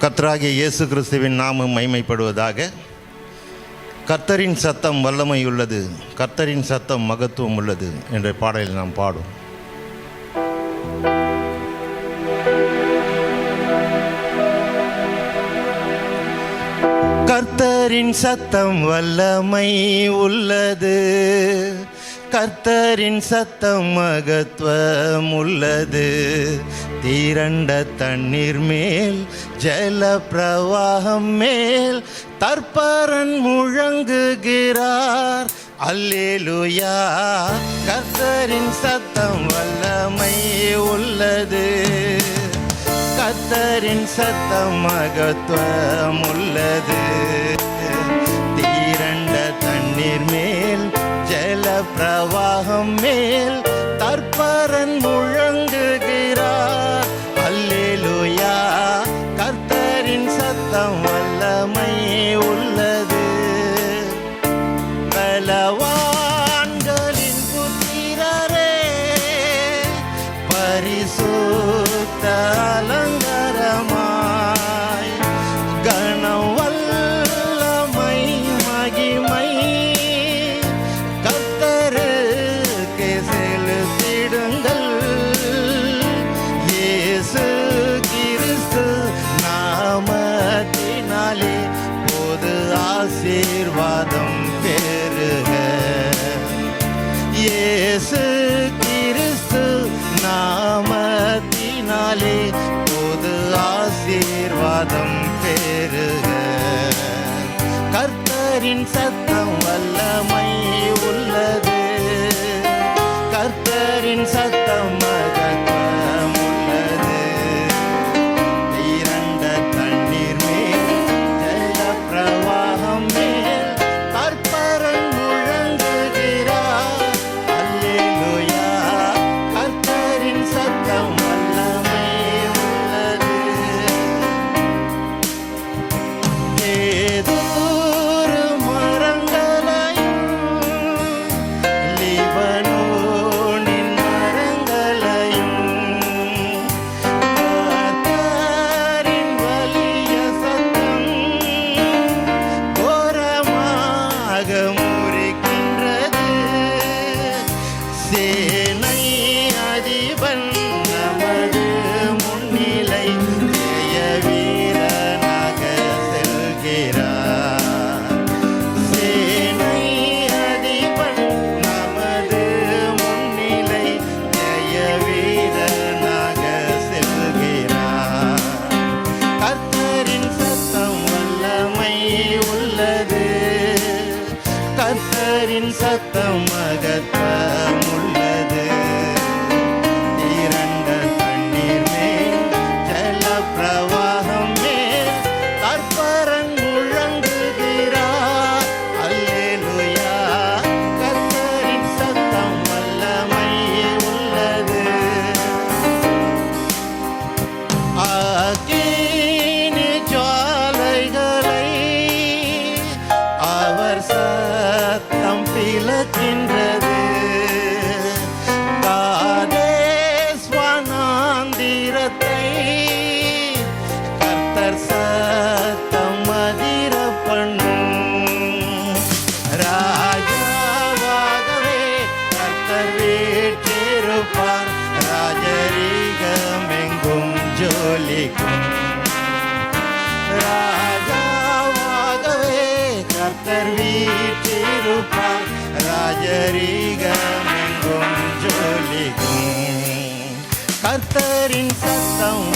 கர்த்தராகிய இயேசு கிறிஸ்துவின் நாமம் மகிமைப்படுவதாக. கர்த்தரின் சத்தம் வல்லமை உள்ளது, கர்த்தரின் சத்தம் மகத்துவம் உள்ளது என்ற பாடலில் நாம் பாடும். கர்த்தரின் சத்தம் வல்லமை உள்ளது, கர்த்தரின் சத்தம் மகத்துவம் உள்ளது. திரண்ட தண்ணீர் மேல் ஜல பிரவாகம் மேல் தற்பரன் முழங்குகிறார். அல்லேலூயா. கர்த்தரின் சத்தம் வல்லமை உள்ளது, கர்த்தரின் சத்தம் மகத்துவம் உள்ளது. திரண்ட தண்ணீர் மேல் ஜல பிரவாகம் மேல் தற்பரன் முழங்குகிறார். அல்லேலூயா. கர்த்தரின் சத்தம் வல்லமை உள்ளது. பலவான்களின் புத்திரரே, பரிசுத்த அலங்காரமாய் கணம் வல்லமை மகிமை கர்த்தருக்கு செலுத்திடுங்கள். இயேசு கிறிஸ்து நாமத்தினாலே பொது ஆசீர்வாதம் பெறுக. இயேசு கிறிஸ்து நாமத்தினாலே பொது ஆசீர்வாதம் பெறுக. கர்த்தரின் சத்தம் வல்லமை உள்ளது, கர்த்தரின் சத்தம் மகத்துவம் உள்ளது. திரண்ட தண்ணீர் மேல் ஜல பிரவாகம் மேல் தற்பரன் முழங்குகிறார். அல்லேலூயா. கர்த்தரின் சத்தம் வல்லமை உள்ளது. ஏதோரு மரங்களையும் லீபனோனின் மரங்களையும் கர்த்தரின் வலிய சத்தம் கோரமாக முறிக்கின்றது. சேனை அதிபன் நமது முன்னிலை ஜெய வீரனாக செல்கிறார். சேனை அதிபன் நமது முன்னிலை ஜெய வீரனாக செல்கிறார். கர்த்தரின் சத்தம் வல்லமை உள்ளது, கர்த்தரின் சத்தம் மகத்துவம் உள்ளது. திரண்ட தண்ணீர் மேல் ஜல பிரவாகம் மேல் தற்பரன் முழங்குகிறார். அல்லேலூயா. கர்த்தரின் சத்தம் வல்லமை உள்ளது. அக்கினி ஜுவாலைகளை அவர் சத்தம் பிளக்கின்றது. காதேஸ் வனாந்திரத்தை கர்த்தர் சத்தம் மதிர பண்ணும். ராஜாவாகவே கர்த்தர் வீற்றிருப்பார். ராஜரீகம் எங்கும் ஜொலிக்கும். ராஜாவாகவே கர்த்தர் வீற்றிருப்பார். ராஜரீகம் எங்கும் ஜொலிக்கும். கர்த்தரின் சத்தம்